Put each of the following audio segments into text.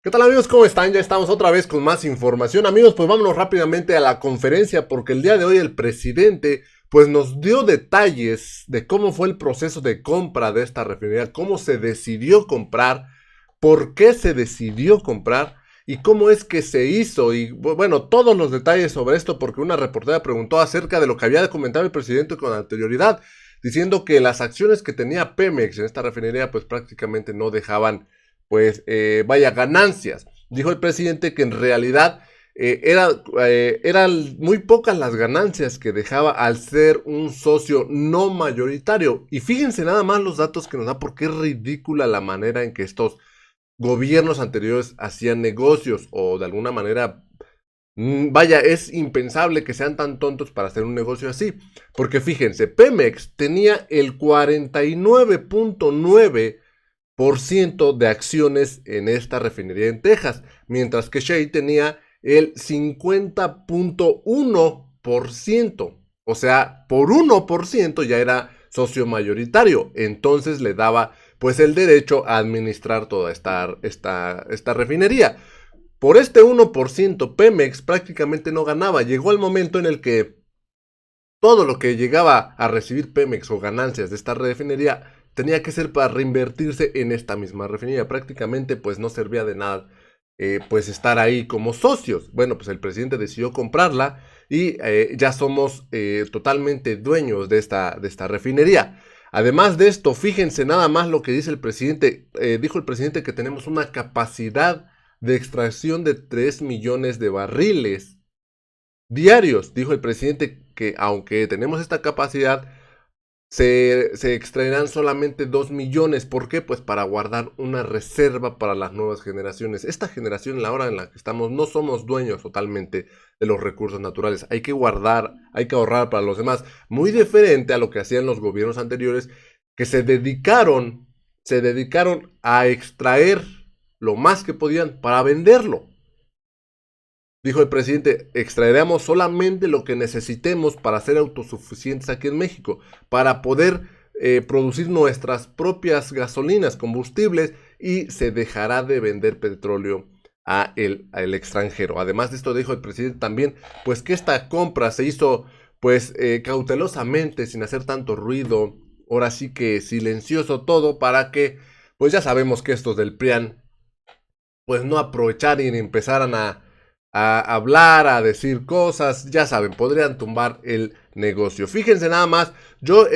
¿Qué tal, amigos? ¿Cómo están? Ya estamos otra vez con más información. Amigos, pues vámonos rápidamente a la conferencia porque el día de hoy el presidente pues nos dio detalles de cómo fue el proceso de compra de esta refinería, cómo se decidió comprar, por qué se decidió comprar y cómo es que se hizo. Y bueno, todos los detalles sobre esto porque una reportera preguntó acerca de lo que había comentado el presidente con anterioridad, diciendo que las acciones que tenía Pemex en esta refinería pues prácticamente no dejaban vaya, ganancias. Dijo el presidente que en realidad eran muy pocas las ganancias que dejaba al ser un socio no mayoritario. Y fíjense nada más los datos que nos da, porque es ridícula la manera en que estos gobiernos anteriores hacían negocios o de alguna manera, vaya, es impensable que sean tan tontos para hacer un negocio así. Porque fíjense, Pemex tenía el 49.9% de acciones en esta refinería en Texas, mientras que Shell tenía el 50.1%, o sea, por 1% ya era socio mayoritario, entonces le daba pues el derecho a administrar toda esta refinería. Por este 1%, Pemex prácticamente no ganaba. Llegó el momento en el que todo lo que llegaba a recibir Pemex o ganancias de esta refinería tenía que ser para reinvertirse en esta misma refinería. Prácticamente pues no servía de nada pues estar ahí como socios. Bueno, pues el presidente decidió comprarla y ya somos totalmente dueños de esta refinería. Además de esto, fíjense nada más lo que dice el presidente. Dijo el presidente que tenemos una capacidad de extracción de 3 millones de barriles diarios. Dijo el presidente que aunque tenemos esta capacidad, se extraerán solamente 2 millones. ¿Por qué? Pues para guardar una reserva para las nuevas generaciones. Esta generación, la hora en la que estamos, no somos dueños totalmente de los recursos naturales. Hay que guardar, hay que ahorrar para los demás. Muy diferente a lo que hacían los gobiernos anteriores, que se dedicaron a extraer lo más que podían para venderlo. Dijo el presidente, extraeremos solamente lo que necesitemos para ser autosuficientes aquí en México, para poder producir nuestras propias gasolinas, combustibles, y se dejará de vender petróleo al extranjero. Además de esto, dijo el presidente también, pues que esta compra se hizo pues cautelosamente, sin hacer tanto ruido, ahora sí que silencioso todo, para que, pues ya sabemos que estos del PRIAN, pues no aprovecharan y empezaran a hablar, a decir cosas, ya saben, podrían tumbar el negocio. Fíjense nada más, yo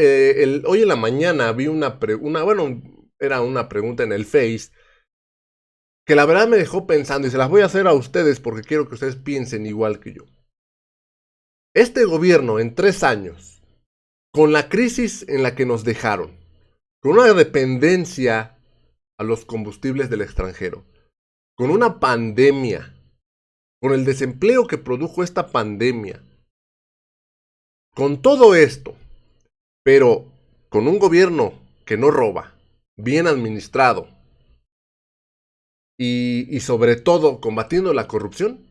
hoy en la mañana vi bueno, era una pregunta en el Face, que la verdad me dejó pensando y se las voy a hacer a ustedes porque quiero que ustedes piensen igual que yo. Este gobierno en 3 años, con la crisis en la que nos dejaron, con una dependencia a los combustibles del extranjero, con una pandemia, con el desempleo que produjo esta pandemia, con todo esto, pero con un gobierno que no roba, bien administrado y sobre todo combatiendo la corrupción,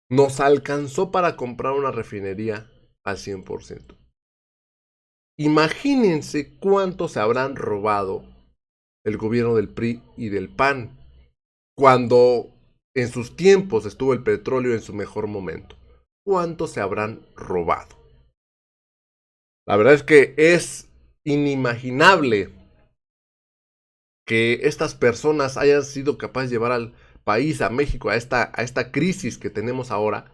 nos alcanzó para comprar una refinería al 100%. Imagínense cuánto se habrán robado el gobierno del PRI y del PAN cuando en sus tiempos estuvo el petróleo en su mejor momento. ¿Cuánto se habrán robado? La verdad es que es inimaginable que estas personas hayan sido capaces de llevar al país, a México, a esta crisis que tenemos ahora,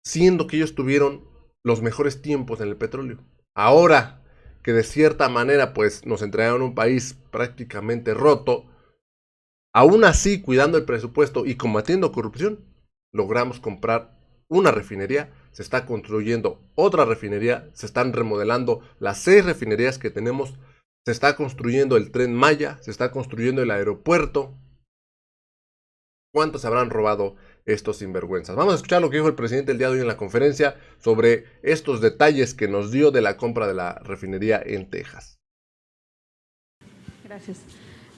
siendo que ellos tuvieron los mejores tiempos en el petróleo. Ahora que de cierta manera pues nos entregaron un país prácticamente roto, aún así cuidando el presupuesto y combatiendo corrupción, logramos comprar una refinería, se está construyendo otra refinería, se están remodelando las 6 refinerías que tenemos, se está construyendo el Tren Maya, se está construyendo el aeropuerto. ¿Cuánto se habrán robado estos sinvergüenzas? Vamos a escuchar lo que dijo el presidente el día de hoy en la conferencia sobre estos detalles que nos dio de la compra de la refinería en Texas. Gracias.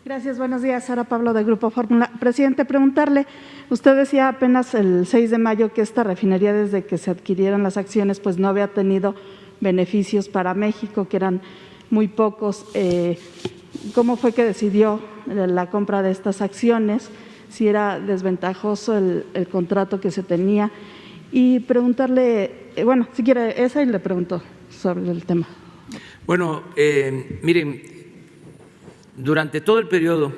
Gracias, buenos días. Sara Pablo, de Grupo Fórmula. Presidente, preguntarle, usted decía apenas el 6 de mayo que esta refinería, desde que se adquirieron las acciones, pues no había tenido beneficios para México, que eran muy pocos. ¿Cómo fue que decidió la compra de estas acciones? si era desventajoso el contrato que se tenía, y preguntarle, bueno, si quiere esa y le pregunto sobre el tema. Bueno, miren, durante todo el periodo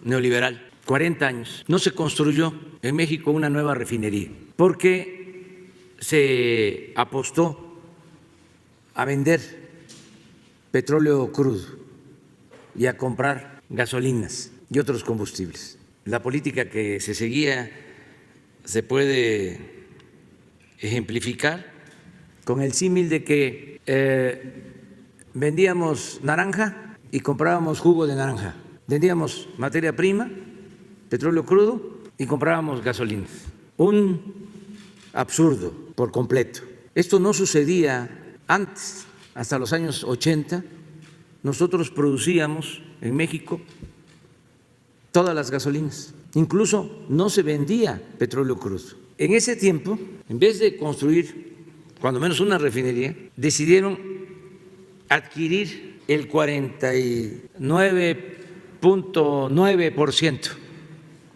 neoliberal, 40 años, no se construyó en México una nueva refinería, porque se apostó a vender petróleo crudo y a comprar gasolinas y otros combustibles. La política que se seguía se puede ejemplificar con el símil de que vendíamos naranja y comprábamos jugo de naranja, vendíamos materia prima, petróleo crudo y comprábamos gasolinas. Un absurdo por completo. Esto no sucedía antes. Hasta los años 80 nosotros producíamos en México todas las gasolinas, incluso no se vendía petróleo crudo. En ese tiempo, en vez de construir cuando menos una refinería, decidieron adquirir el 49.9%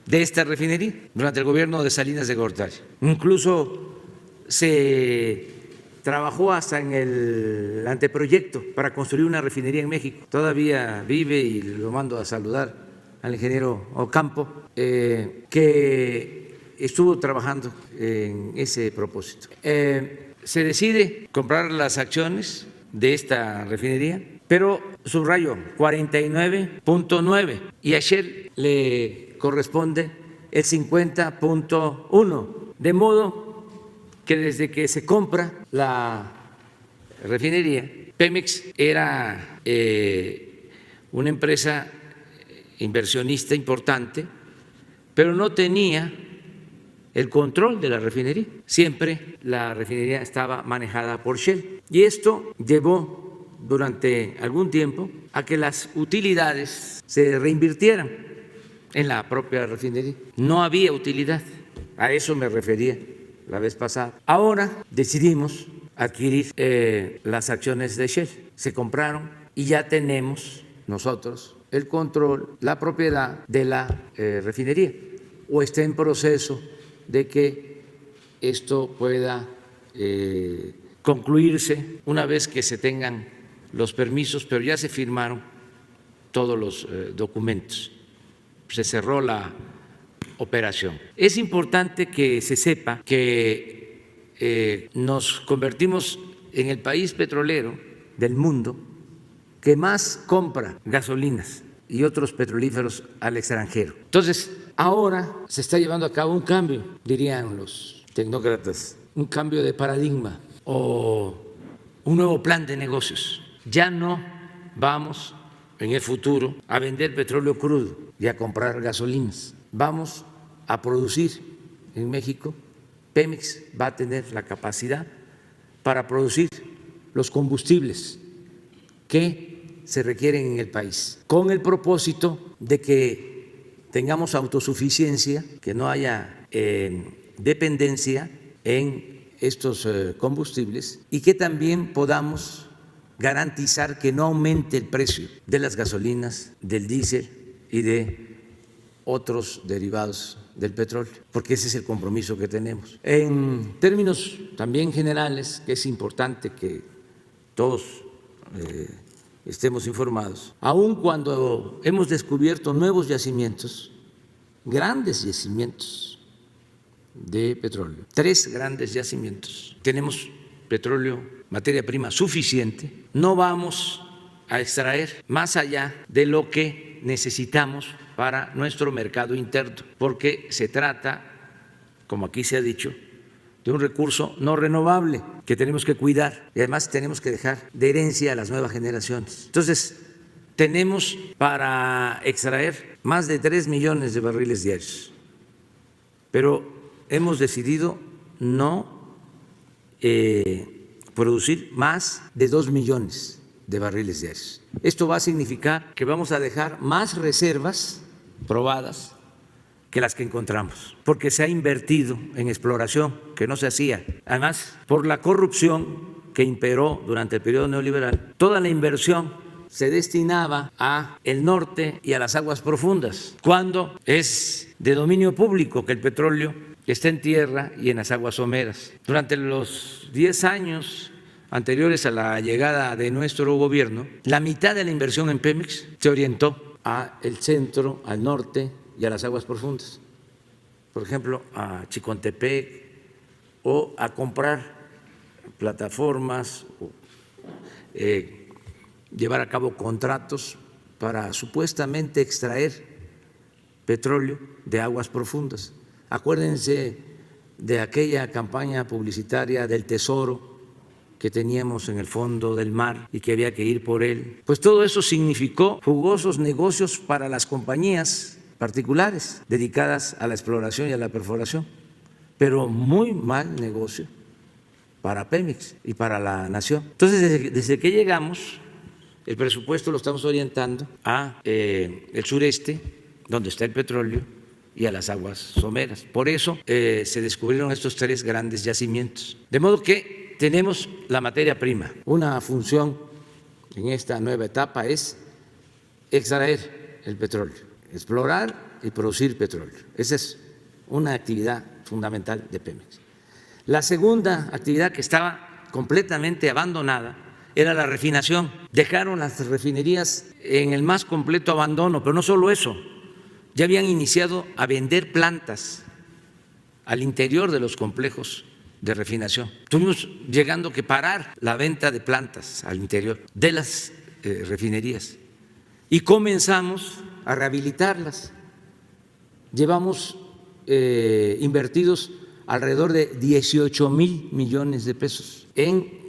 de esta refinería durante el gobierno de Salinas de Gortari. Incluso se trabajó hasta en el anteproyecto para construir una refinería en México. Todavía vive y lo mando a saludar al ingeniero Ocampo, que estuvo trabajando en ese propósito. Se decide comprar las acciones de esta refinería, pero subrayo 49.9 y a Shell le corresponde el 50.1, de modo que desde que se compra la refinería, Pemex era una empresa inversionista importante, pero no tenía el control de la refinería. Siempre la refinería estaba manejada por Shell. Y esto llevó durante algún tiempo a que las utilidades se reinvirtieran en la propia refinería. No había utilidad, a eso me refería la vez pasada. Ahora decidimos adquirir las acciones de Shell. Se compraron y ya tenemos nosotros el control, la propiedad de la refinería, o está en proceso de que esto pueda concluirse una vez que se tengan los permisos, pero ya se firmaron todos los documentos, se cerró la operación. Es importante que se sepa que nos convertimos en el país petrolero del mundo que más compra gasolinas y otros petrolíferos al extranjero. Entonces, ahora se está llevando a cabo un cambio, dirían los tecnócratas, un cambio de paradigma o un nuevo plan de negocios. Ya no vamos en el futuro a vender petróleo crudo y a comprar gasolinas. Vamos a producir en México. Pemex va a tener la capacidad para producir los combustibles que se requieren en el país, con el propósito de que tengamos autosuficiencia, que no haya dependencia en estos combustibles y que también podamos garantizar que no aumente el precio de las gasolinas, del diésel y de otros derivados del petróleo, porque ese es el compromiso que tenemos. En términos también generales, que es importante que todos estemos informados, aun cuando hemos descubierto nuevos yacimientos, grandes yacimientos de petróleo, 3 grandes yacimientos, tenemos petróleo, materia prima suficiente, no vamos a extraer más allá de lo que necesitamos para nuestro mercado interno, porque se trata, como aquí se ha dicho, de un recurso no renovable que tenemos que cuidar y además tenemos que dejar de herencia a las nuevas generaciones. Entonces, tenemos para extraer más de 3 millones de barriles diarios, pero hemos decidido no producir más de 2 millones de barriles diarios. Esto va a significar que vamos a dejar más reservas probadas que las que encontramos, porque se ha invertido en exploración que no se hacía. Además, por la corrupción que imperó durante el periodo neoliberal, toda la inversión se destinaba a el norte y a las aguas profundas, cuando es de dominio público que el petróleo está en tierra y en las aguas someras. Durante los 10 años anteriores a la llegada de nuestro gobierno, la mitad de la inversión en Pemex se orientó al centro, al norte y a las aguas profundas. Por ejemplo, a Chicontepec o a comprar plataformas, llevar a cabo contratos para supuestamente extraer petróleo de aguas profundas. Acuérdense de aquella campaña publicitaria del Tesoro que teníamos en el fondo del mar y que había que ir por él. Pues todo eso significó jugosos negocios para las compañías particulares dedicadas a la exploración y a la perforación, pero muy mal negocio para Pemex y para la nación. Entonces, desde que llegamos, el presupuesto lo estamos orientando a el sureste, donde está el petróleo, y a las aguas someras. Por eso se descubrieron estos 3 grandes yacimientos. De modo que tenemos la materia prima. Una función en esta nueva etapa es extraer el petróleo, explorar y producir petróleo. Esa es una actividad fundamental de Pemex. La segunda actividad, que estaba completamente abandonada, era la refinación. Dejaron las refinerías en el más completo abandono, pero no solo eso, ya habían iniciado a vender plantas al interior de los complejos de refinación. Tuvimos llegando que parar la venta de plantas al interior de las refinerías y comenzamos a rehabilitarlas. Llevamos invertidos alrededor de 18,000 millones de pesos en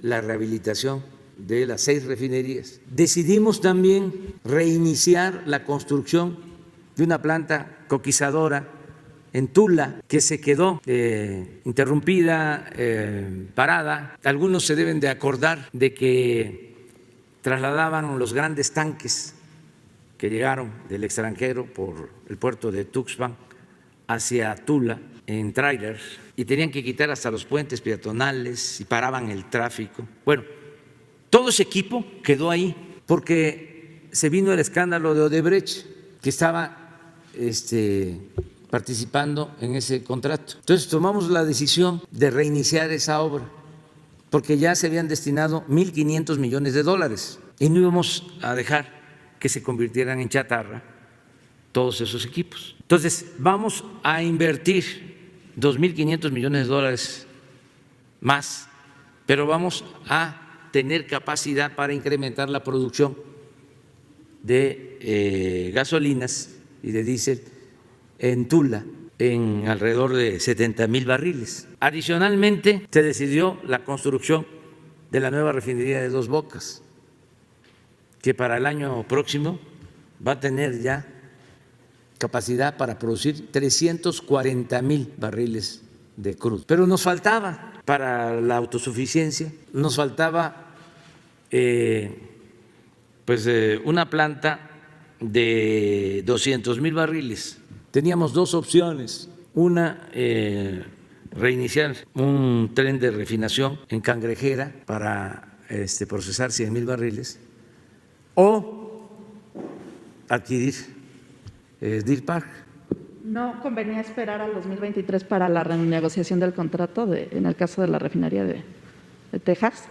la rehabilitación de las 6 refinerías. Decidimos también reiniciar la construcción de una planta coquizadora en Tula, que se quedó interrumpida, parada. Algunos se deben de acordar de que trasladaban los grandes tanques que llegaron del extranjero por el puerto de Tuxpan hacia Tula en trailers y tenían que quitar hasta los puentes peatonales y paraban el tráfico. Bueno, todo ese equipo quedó ahí porque se vino el escándalo de Odebrecht, que estaba participando en ese contrato. Entonces tomamos la decisión de reiniciar esa obra porque ya se habían destinado 1.500 millones de dólares y no íbamos a dejar que se convirtieran en chatarra todos esos equipos. Entonces vamos a invertir 2.500 millones de dólares más, pero vamos a tener capacidad para incrementar la producción de gasolinas y de diésel en Tula en alrededor de 70,000 barriles. Adicionalmente, se decidió la construcción de la nueva refinería de Dos Bocas, que para el año próximo va a tener ya capacidad para producir 340,000 barriles de crudo. Pero nos faltaba para la autosuficiencia, nos faltaba una planta de 200,000 barriles. Teníamos 2 opciones, una reiniciar un tren de refinación en Cangrejera para procesar 100,000 barriles o adquirir Deer Park. ¿No convenía esperar al 2023 para la renegociación del contrato en el caso de la refinería de Texas?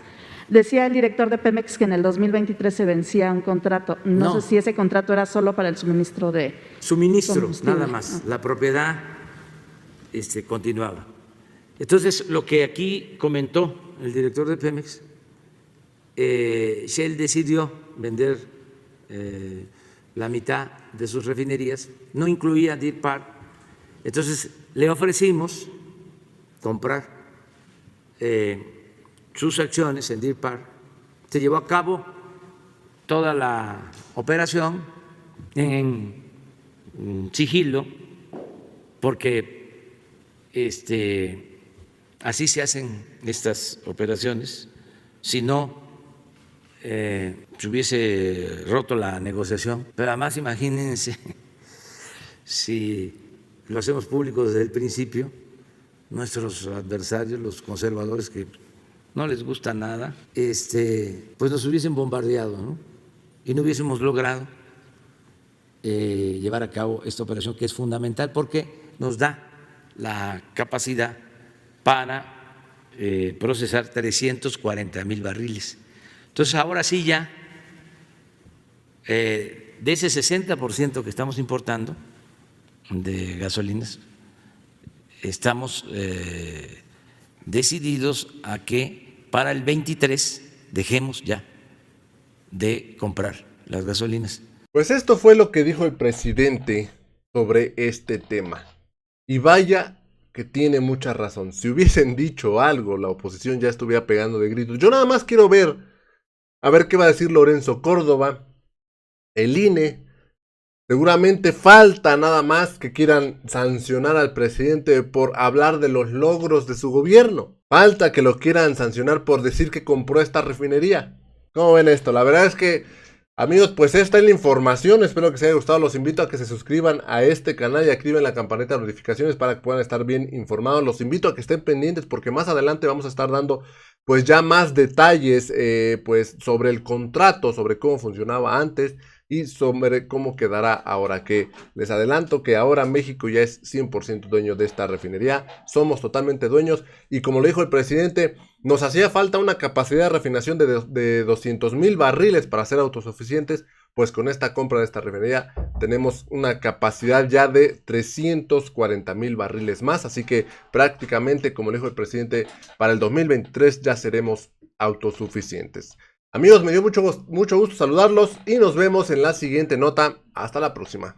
Decía el director de Pemex que en el 2023 se vencía un contrato. No sé si ese contrato era solo para el suministro de combustible. Nada más. La propiedad continuaba. Entonces, lo que aquí comentó el director de Pemex, Shell decidió vender la mitad de sus refinerías, no incluía Deer Park. Entonces, le ofrecimos comprar sus acciones en Deer Park. Se llevó a cabo toda la operación en sigilo, porque así se hacen estas operaciones. Si no, se hubiese roto la negociación. Pero además, imagínense, si lo hacemos público desde el principio, nuestros adversarios, los conservadores, que no les gusta nada, pues nos hubiesen bombardeado, ¿no? y no hubiésemos logrado llevar a cabo esta operación, que es fundamental porque nos da la capacidad para procesar 340,000 barriles. Entonces, ahora sí ya, de ese 60% que estamos importando de gasolinas, estamos decididos a que para el 23 dejemos ya de comprar las gasolinas. Pues esto fue lo que dijo el presidente sobre este tema. Y vaya que tiene mucha razón. Si hubiesen dicho algo, la oposición ya estuviera pegando de gritos. Yo nada más quiero ver, a ver qué va a decir Lorenzo Córdoba, el INE. Seguramente falta nada más que quieran sancionar al presidente por hablar de los logros de su gobierno. Falta que lo quieran sancionar por decir que compró esta refinería. ¿Cómo ven esto? La verdad es que, amigos, pues esta es la información. Espero que les haya gustado. Los invito a que se suscriban a este canal y activen la campanita de notificaciones para que puedan estar bien informados. Los invito a que estén pendientes porque más adelante vamos a estar dando pues ya más detalles pues sobre el contrato, sobre cómo funcionaba antes y sobre cómo quedará ahora, que les adelanto que ahora México ya es 100% dueño de esta refinería. Somos totalmente dueños y, como lo dijo el presidente, nos hacía falta una capacidad de refinación de 200,000 barriles para ser autosuficientes. Pues con esta compra de esta refinería tenemos una capacidad ya de 340,000 barriles más. Así que prácticamente, como dijo el presidente, para el 2023 ya seremos autosuficientes. Amigos, me dio mucho gusto saludarlos y nos vemos en la siguiente nota. Hasta la próxima.